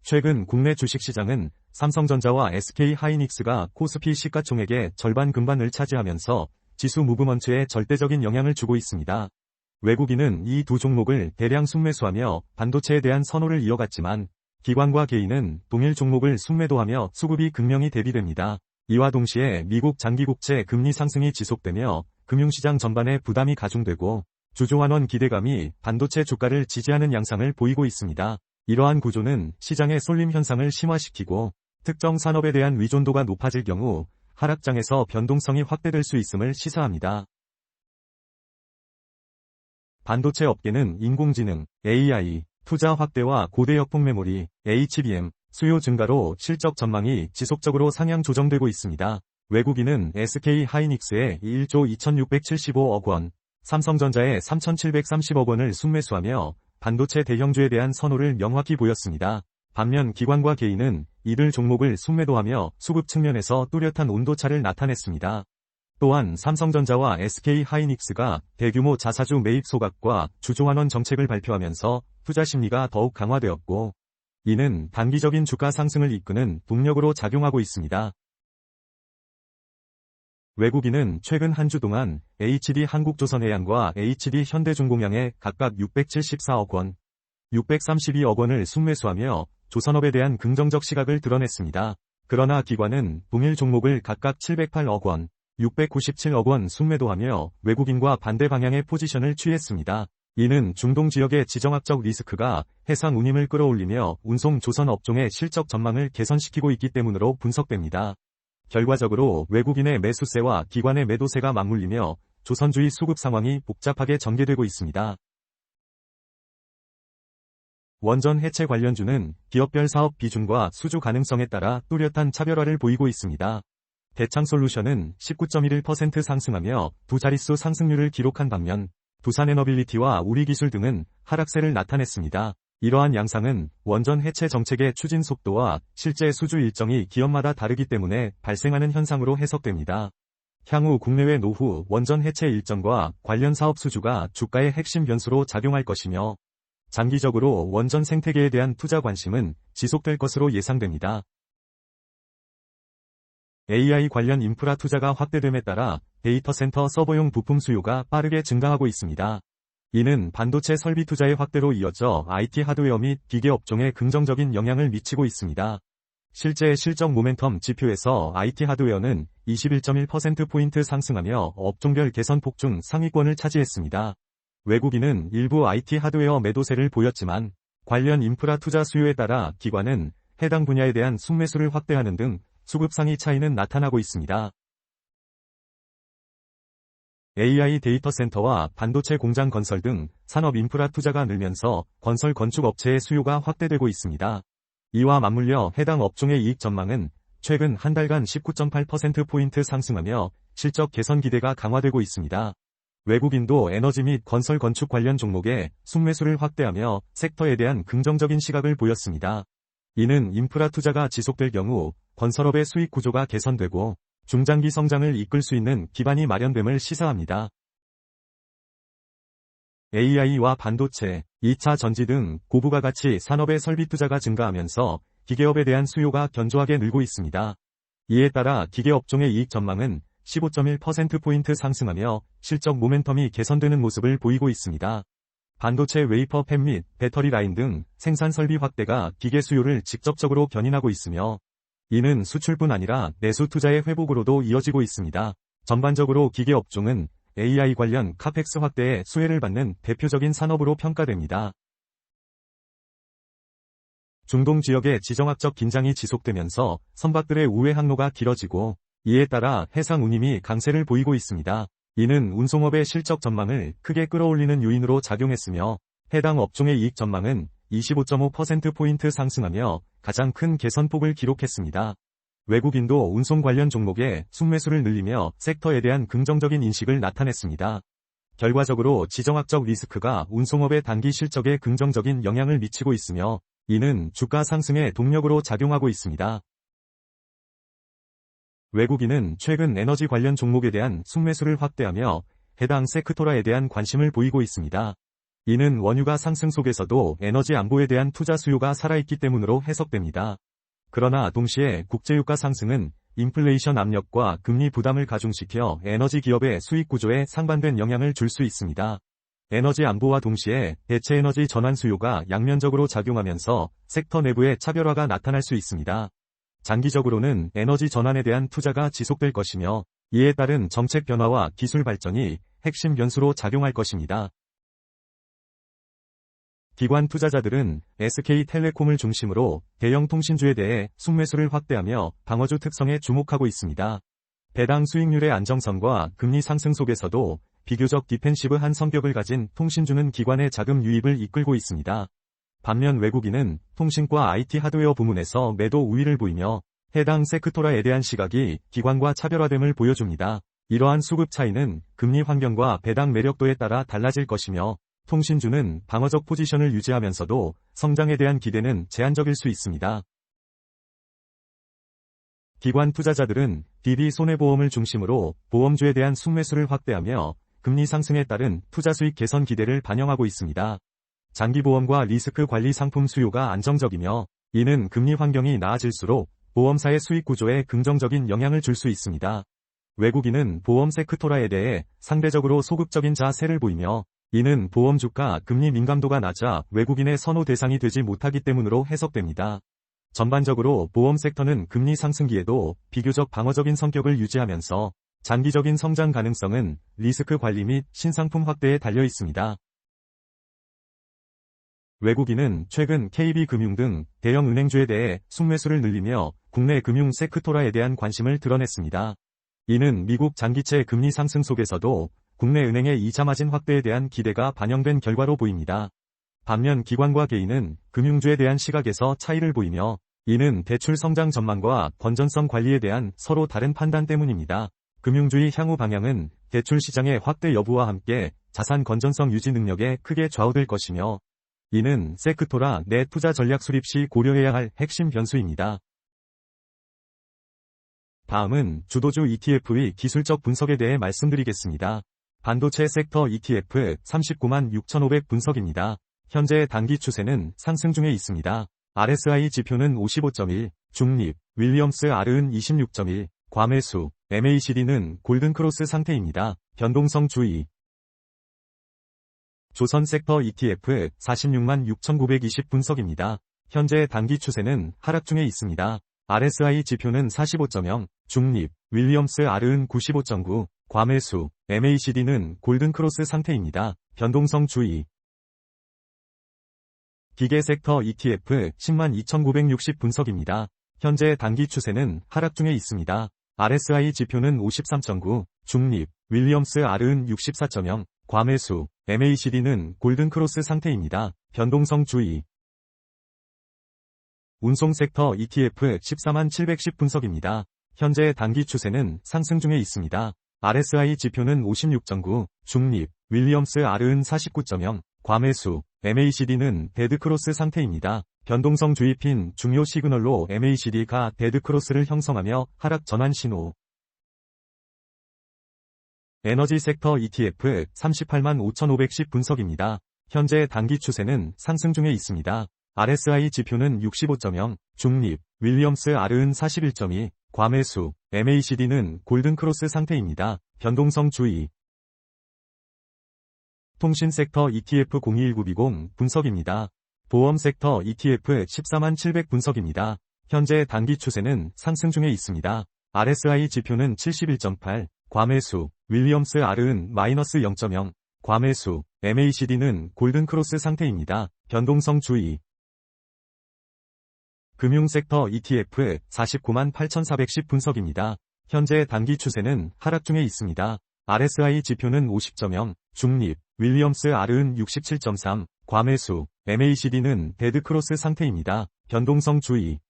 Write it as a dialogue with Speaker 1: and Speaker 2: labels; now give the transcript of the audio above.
Speaker 1: 최근 국내 주식시장은 삼성전자와 SK하이닉스가 코스피 시가총액의 절반 근반을 차지하면서 지수 무브먼트에 절대적인 영향을 주고 있습니다. 외국인은 이 두 종목을 대량 순매수하며 반도체에 대한 선호를 이어갔지만 기관과 개인은 동일 종목을 순매도하며 수급이 극명히 대비됩니다. 이와 동시에 미국 장기국채 금리 상승이 지속되며 금융시장 전반에 부담이 가중되고 주조환원 기대감이 반도체 주가를 지지하는 양상을 보이고 있습니다. 이러한 구조는 시장의 쏠림 현상을 심화시키고 특정 산업에 대한 의존도가 높아질 경우 하락장에서 변동성이 확대될 수 있음을 시사합니다. 반도체 업계는 인공지능, AI, 투자 확대와 고대역폭 메모리, HBM, 수요 증가로 실적 전망이 지속적으로 상향 조정되고 있습니다. 외국인은 SK하이닉스의 1조 2675억 원, 삼성전자의 3730억 원을 순매수하며 반도체 대형주에 대한 선호를 명확히 보였습니다. 반면 기관과 개인은 이들 종목을 순매도하며 수급 측면에서 뚜렷한 온도차를 나타냈습니다. 또한 삼성전자와 SK하이닉스가 대규모 자사주 매입 소각과 주조환원 정책을 발표하면서 투자 심리가 더욱 강화되었고, 이는 단기적인 주가 상승을 이끄는 동력으로 작용하고 있습니다. 외국인은 최근 한 주 동안 HD 한국조선해양과 HD 현대중공양에 각각 674억 원, 632억 원을 순매수하며 조선업에 대한 긍정적 시각을 드러냈습니다. 그러나 기관은 동일 종목을 각각 708억 원, 697억 원 순매도하며 외국인과 반대 방향의 포지션을 취했습니다. 이는 중동 지역의 지정학적 리스크가 해상 운임을 끌어올리며 운송 조선 업종의 실적 전망을 개선시키고 있기 때문으로 분석됩니다. 결과적으로 외국인의 매수세와 기관의 매도세가 맞물리며 조선주의 수급 상황이 복잡하게 전개되고 있습니다. 원전 해체 관련주는 기업별 사업 비중과 수주 가능성에 따라 뚜렷한 차별화를 보이고 있습니다. 대창솔루션은 19.11% 상승하며 두 자릿수 상승률을 기록한 반면 두산에너빌리티와 우리기술 등은 하락세를 나타냈습니다. 이러한 양상은 원전 해체 정책의 추진 속도와 실제 수주 일정이 기업마다 다르기 때문에 발생하는 현상으로 해석됩니다. 향후 국내외 노후 원전 해체 일정과 관련 사업 수주가 주가의 핵심 변수로 작용할 것이며 장기적으로 원전 생태계에 대한 투자 관심은 지속될 것으로 예상됩니다. AI 관련 인프라 투자가 확대됨에 따라 데이터 센터 서버용 부품 수요가 빠르게 증가하고 있습니다. 이는 반도체 설비 투자의 확대로 이어져 IT 하드웨어 및 기계 업종에 긍정적인 영향을 미치고 있습니다. 실제 실적 모멘텀 지표에서 IT 하드웨어는 21.1%포인트 상승하며 업종별 개선폭 중 상위권을 차지했습니다. 외국인은 일부 IT 하드웨어 매도세를 보였지만 관련 인프라 투자 수요에 따라 기관은 해당 분야에 대한 순매수를 확대하는 등 수급 상위 차이는 나타나고 있습니다. AI 데이터 센터와 반도체 공장 건설 등 산업 인프라 투자가 늘면서 건설 건축 업체의 수요가 확대되고 있습니다. 이와 맞물려 해당 업종의 이익 전망은 최근 한 달간 19.8%포인트 상승하며 실적 개선 기대가 강화되고 있습니다. 외국인도 에너지 및 건설 건축 관련 종목에 순매수를 확대하며 섹터에 대한 긍정적인 시각을 보였습니다. 이는 인프라 투자가 지속될 경우 건설업의 수익 구조가 개선되고 중장기 성장을 이끌 수 있는 기반이 마련됨을 시사합니다. AI와 반도체, 2차 전지 등 고부가 가치 산업의 설비 투자가 증가하면서 기계업에 대한 수요가 견조하게 늘고 있습니다. 이에 따라 기계업종의 이익 전망은 15.1%포인트 상승하며 실적 모멘텀이 개선되는 모습을 보이고 있습니다. 반도체 웨이퍼 팹 및 배터리 라인 등 생산 설비 확대가 기계 수요를 직접적으로 견인하고 있으며 이는 수출뿐 아니라 내수 투자의 회복으로도 이어지고 있습니다. 전반적으로 기계 업종은 AI 관련 카펙스 확대에 수혜를 받는 대표적인 산업으로 평가됩니다. 중동 지역의 지정학적 긴장이 지속되면서 선박들의 우회 항로가 길어지고 이에 따라 해상 운임이 강세를 보이고 있습니다. 이는 운송업의 실적 전망을 크게 끌어올리는 요인으로 작용했으며 해당 업종의 이익 전망은 25.5%포인트 상승하며 가장 큰 개선폭을 기록했습니다. 외국인도 운송 관련 종목에 순매수를 늘리며 섹터에 대한 긍정적인 인식을 나타냈습니다. 결과적으로 지정학적 리스크가 운송업의 단기 실적에 긍정적인 영향을 미치고 있으며 이는 주가 상승의 동력으로 작용하고 있습니다. 외국인은 최근 에너지 관련 종목에 대한 순매수를 확대하며 해당 섹토라에 대한 관심을 보이고 있습니다. 이는 원유가 상승 속에서도 에너지 안보에 대한 투자 수요가 살아있기 때문으로 해석됩니다. 그러나 동시에 국제유가 상승은 인플레이션 압력과 금리 부담을 가중시켜 에너지 기업의 수익 구조에 상반된 영향을 줄 수 있습니다. 에너지 안보와 동시에 대체 에너지 전환 수요가 양면적으로 작용하면서 섹터 내부의 차별화가 나타날 수 있습니다. 장기적으로는 에너지 전환에 대한 투자가 지속될 것이며 이에 따른 정책 변화와 기술 발전이 핵심 변수로 작용할 것입니다. 기관 투자자들은 SK텔레콤을 중심으로 대형 통신주에 대해 순매수를 확대하며 방어주 특성에 주목하고 있습니다. 배당 수익률의 안정성과 금리 상승 속에서도 비교적 디펜시브한 성격을 가진 통신주는 기관의 자금 유입을 이끌고 있습니다. 반면 외국인은 통신과 IT 하드웨어 부문에서 매도 우위를 보이며 해당 세크토라에 대한 시각이 기관과 차별화됨을 보여줍니다. 이러한 수급 차이는 금리 환경과 배당 매력도에 따라 달라질 것이며 통신주는 방어적 포지션을 유지하면서도 성장에 대한 기대는 제한적일 수 있습니다. 기관 투자자들은 DB 손해보험을 중심으로 보험주에 대한 순매수를 확대하며 금리 상승에 따른 투자 수익 개선 기대를 반영하고 있습니다. 장기보험과 리스크 관리 상품 수요가 안정적이며 이는 금리 환경이 나아질수록 보험사의 수익 구조에 긍정적인 영향을 줄 수 있습니다. 외국인은 보험 세크토라에 대해 상대적으로 소극적인 자세를 보이며 이는 보험 주가 금리 민감도가 낮아 외국인의 선호 대상이 되지 못하기 때문으로 해석됩니다. 전반적으로 보험 섹터는 금리 상승기에도 비교적 방어적인 성격을 유지하면서 장기적인 성장 가능성은 리스크 관리 및 신상품 확대에 달려 있습니다. 외국인은 최근 KB금융 등 대형 은행주에 대해 순매수를 늘리며 국내 금융 세크토라에 대한 관심을 드러냈습니다. 이는 미국 장기채 금리 상승 속에서도 국내 은행의 이자 마진 확대에 대한 기대가 반영된 결과로 보입니다. 반면 기관과 개인은 금융주에 대한 시각에서 차이를 보이며 이는 대출 성장 전망과 건전성 관리에 대한 서로 다른 판단 때문입니다. 금융주의 향후 방향은 대출 시장의 확대 여부와 함께 자산 건전성 유지 능력에 크게 좌우될 것이며 이는 세크토라 내 투자 전략 수립 시 고려해야 할 핵심 변수입니다. 다음은 주도주 ETF의 기술적 분석에 대해 말씀드리겠습니다. 반도체 섹터 ETF 39만 6,500 분석입니다. 현재 단기 추세는 상승 중에 있습니다. RSI 지표는 55.1, 중립, 윌리엄스 R은 26.1, 과매수, MACD는 골든크로스 상태입니다. 변동성 주의. 조선 섹터 ETF 46만 6,920 분석입니다. 현재 단기 추세는 하락 중에 있습니다. RSI 지표는 45.0, 중립, 윌리엄스 R은 95.9, 과매수, MACD는 골든크로스 상태입니다. 변동성 주의. 기계 섹터 ETF 10만 2,960 분석입니다. 현재 단기 추세는 하락 중에 있습니다. RSI 지표는 53.9, 중립, 윌리엄스 R은 64.0, 과매수, MACD는 골든크로스 상태입니다. 변동성 주의. 운송 섹터 ETF 14만 710 분석입니다. 현재 단기 추세는 상승 중에 있습니다. RSI 지표는 56.9, 중립, 윌리엄스 R은 49.0, 과매수, MACD는 데드크로스 상태입니다. 변동성 주의 핀 중요 시그널로 MACD가 데드크로스를 형성하며 하락 전환 신호. 에너지 섹터 ETF 38만 5,510 분석입니다. 현재 단기 추세는 상승 중에 있습니다. RSI 지표는 65.0, 중립, 윌리엄스 R은 41.2, 과매수, MACD는 골든크로스 상태입니다. 변동성 주의. 통신 섹터 ETF 021920 분석입니다. 보험 섹터 ETF 14만 700 분석입니다. 현재 단기 추세는 상승 중에 있습니다. RSI 지표는 71.8, 과매수, 윌리엄스 R은 마이너스 0.0, 과매수, MACD는 골든크로스 상태입니다. 변동성 주의. 금융 섹터 ETF 49만 8,410 분석입니다. 현재 단기 추세는 하락 중에 있습니다. RSI 지표는 50.0, 중립, 윌리엄스 R은 67.3, 과매수, MACD는 데드크로스 상태입니다. 변동성 주의.